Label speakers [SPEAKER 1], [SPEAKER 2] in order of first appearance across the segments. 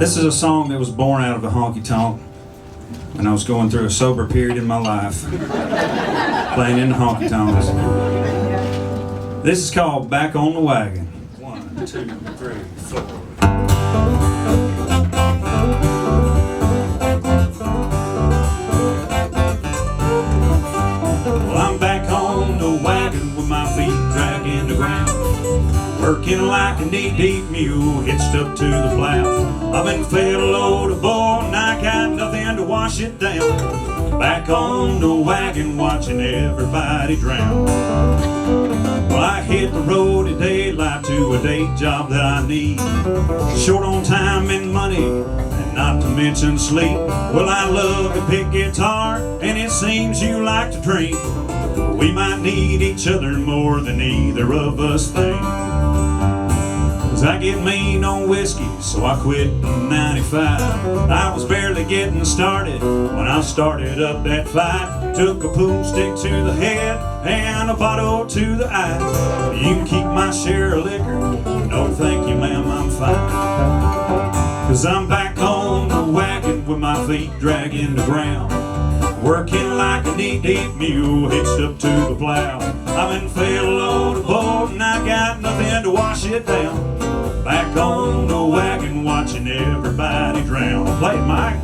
[SPEAKER 1] This is a song that was born out of a honky-tonk when I was going through a sober period in my life, playing in the honky-tonks. This is called Back on the Wagon. 1, 2, 3, 4. Well, I'm back on the wagon with my feet dragging the ground, working like a knee-deep mule hitched up to the plow. I've been fed a load of bull and I got nothing to wash it down. Back on the wagon watching everybody drown. Well, I hit the road at daylight to a day job that I need, short on time and money, and not to mention sleep. Well, I love to pick guitar and it seems you like to drink. We might need each other more than either of us think. I get mean on whiskey, so I quit in 95. I was barely getting started when I started up that fight. Took a pool stick to the head and a bottle to the eye. You can keep my share of liquor, no thank you ma'am, I'm fine. Cause I'm back on the wagon with my feet dragging the ground, working like a knee-deep mule hitched up to the plow. I've been fed a load of bull and I got nothing to wash it down. Back on the wagon watching everybody drown. Play it, Mike.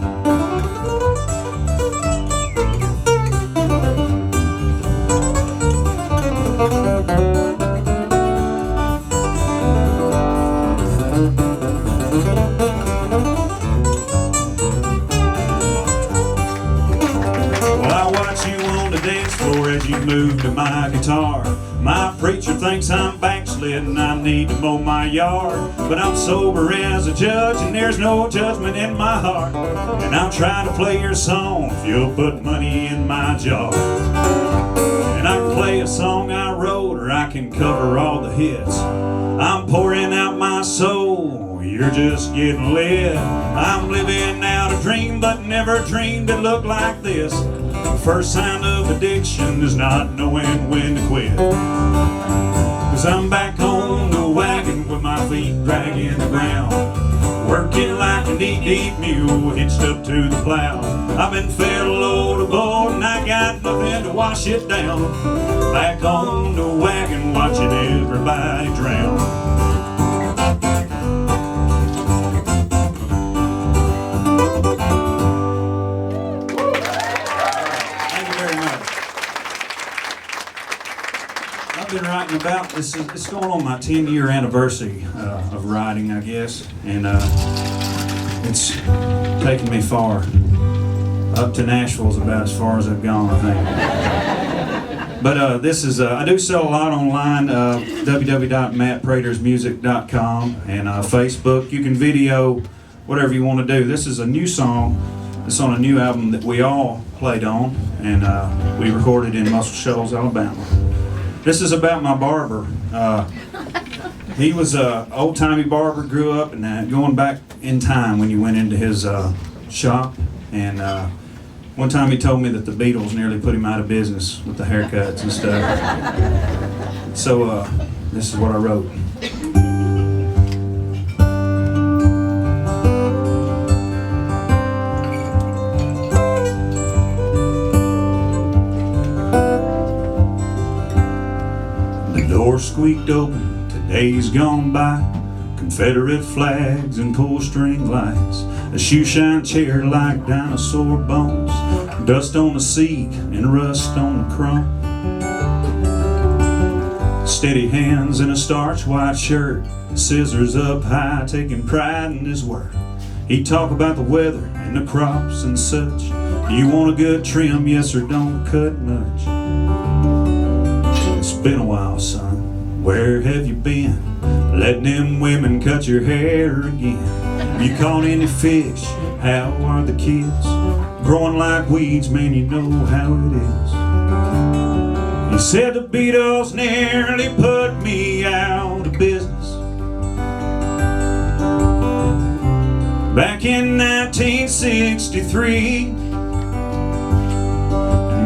[SPEAKER 1] Well, I watch you on the dance floor as you move to my guitar. My preacher thinks I'm backslidden, I need to mow my yard. But I'm sober as a judge and there's no judgment in my heart. And I'm trying to play your song if you'll put money in my jar. And I can play a song I wrote or I can cover all the hits. I'm pouring out my soul, you're just getting lit. I'm living out a dream but never dreamed it looked like this. First sign of addiction is not knowing when to quit. Cause I'm back on the wagon with my feet dragging the ground, working like a knee-deep mule hitched up to the plow. I've been fed a load of bull and I got nothing to wash it down. Back on the wagon watching everybody drown. I've been writing about this. It's going on my 10-year anniversary of writing, I guess, and it's taken me far. Up to Nashville's about as far as I've gone, I think. But this is I do sell a lot online. www.mattpratersmusic.com and Facebook. You can video whatever you want to do. This is a new song. It's on a new album that we all played on, and we recorded in Muscle Shoals, Alabama. This is about my barber. He was an old-timey barber, grew up, and going back in time when you went into his shop. And one time he told me that the Beatles nearly put him out of business with the haircuts and stuff. So this is what I wrote. The door squeaked open, today's gone by. Confederate flags and pull-string lights, a shoe-shine chair like dinosaur bones, dust on the seat and rust on the chrome. Steady hands in a starched white shirt, scissors up high, taking pride in his work. He'd talk about the weather and the crops and such. Do you want a good trim, yes, or don't cut much? It's been a while, son, where have you been? Letting them women cut your hair again. You caught any fish? How are the kids? Growing like weeds, man, you know how it is. He said the Beatles nearly put me out of business back in 1963.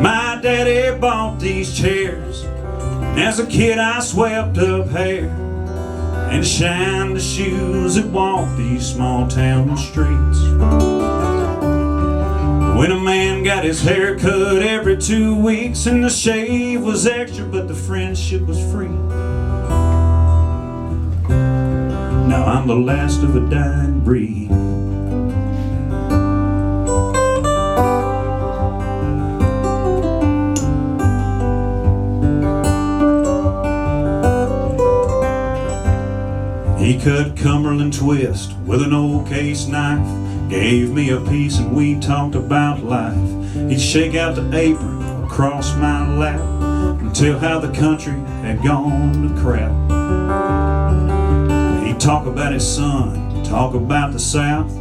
[SPEAKER 1] My daddy bought these chairs, and as a kid I swept up hair. and shine the shoes that walk these small town streets. When a man got his hair cut every 2 weeks and the shave was extra but the friendship was free. Now I'm the last of a dying breed. He cut Cumberland twist with an old case knife, gave me a piece and we talked about life. He'd shake out the apron across my lap and tell how the country had gone to crap. He'd talk about his son, talk about the South,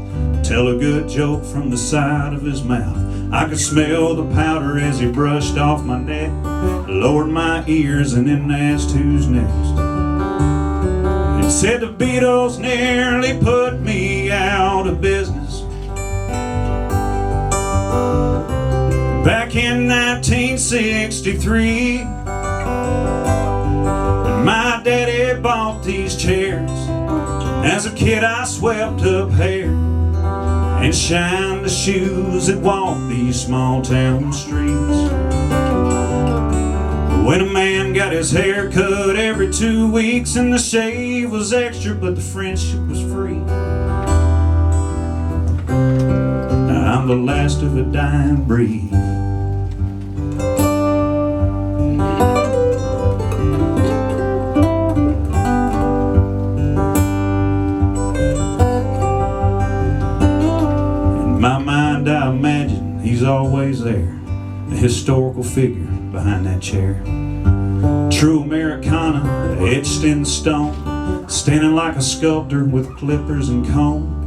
[SPEAKER 1] tell a good joke from the side of his mouth. I could smell the powder as he brushed off my neck, lowered my ears and then asked who's next. Said the Beatles nearly put me out of business back in 1963. And my daddy bought these chairs. As a kid I swept up hair and shined the shoes that walk these small town streets. When a man got his hair cut every 2 weeks and the shave was extra but the friendship was free. Now I'm the last of a dying breed. In my mind I imagine he's always there, a historical figure behind that chair. True Americana etched in stone, standing like a sculptor with clippers and comb.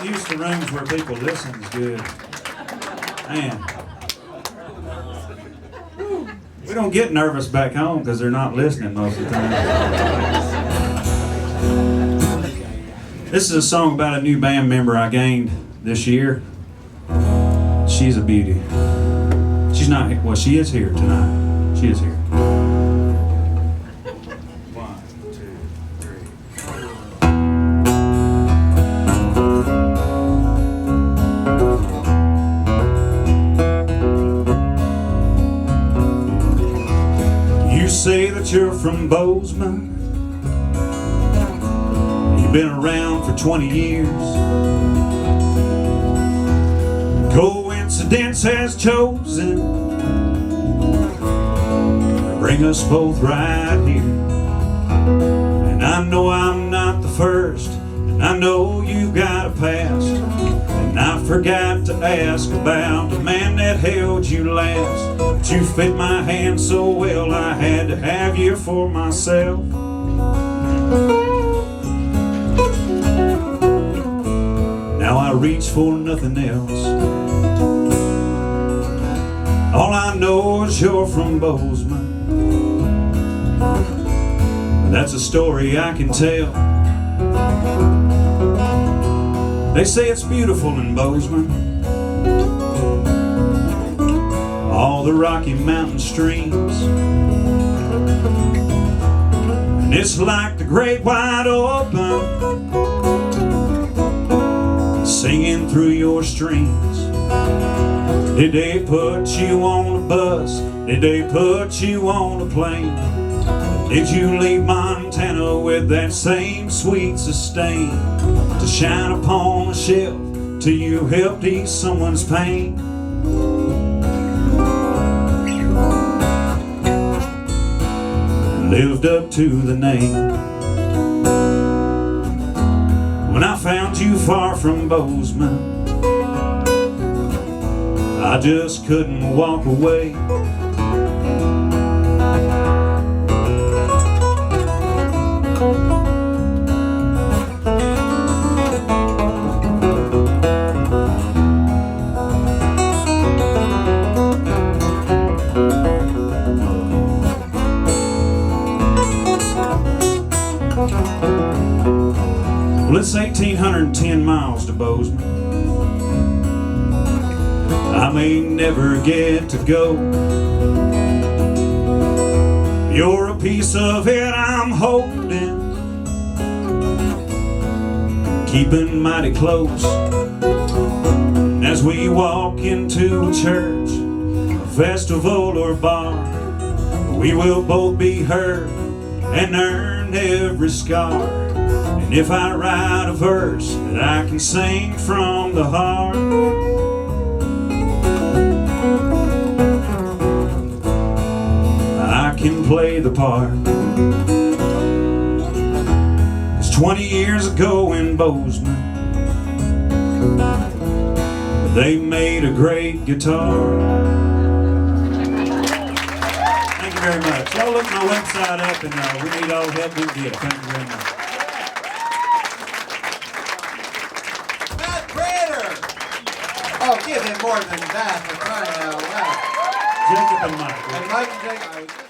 [SPEAKER 1] Used to rooms where people listen is good. Man. We don't get nervous back home because they're not listening most of the time. This is a song about a new band member I gained this year. She's a beauty. She's not, well, she is here tonight. She is here. You say that you're from Bozeman. You've been around for 20 years. Coincidence has chosen to bring us both right here. And I know I'm not the first, and I know you got a past. And I forgot to ask about the man that held you last. But you fit my hand so well, I had to have you for myself. Now I reach for nothing else. All I know is you're from Bozeman. That's a story I can tell. They say it's beautiful in Bozeman. All the Rocky Mountain streams. And it's like the great wide open, singing through your streams. Did they put you on a bus? Did they put you on a plane? Did you leave Montana with that same sweet sustain to shine upon a shelf till you helped ease someone's pain? lived up to the name. When I found you far from Bozeman, I just couldn't walk away. Well, it's 1,810 miles to Bozeman. I may never get to go. You're a piece of it I'm holding, keeping mighty close. As we walk into a church, a festival or bar, we will both be heard and earn every scar. And if I write a verse that I can sing from the heart, I can play the part. It's 20 years ago in Bozeman, they made a great guitar. Thank you very much. Y'all look my website up, and we need all help we can get. Thank you very much.
[SPEAKER 2] Oh, give him more than that for crying out loud.
[SPEAKER 1] Jacob and Mike.
[SPEAKER 2] And Mike and Jacob.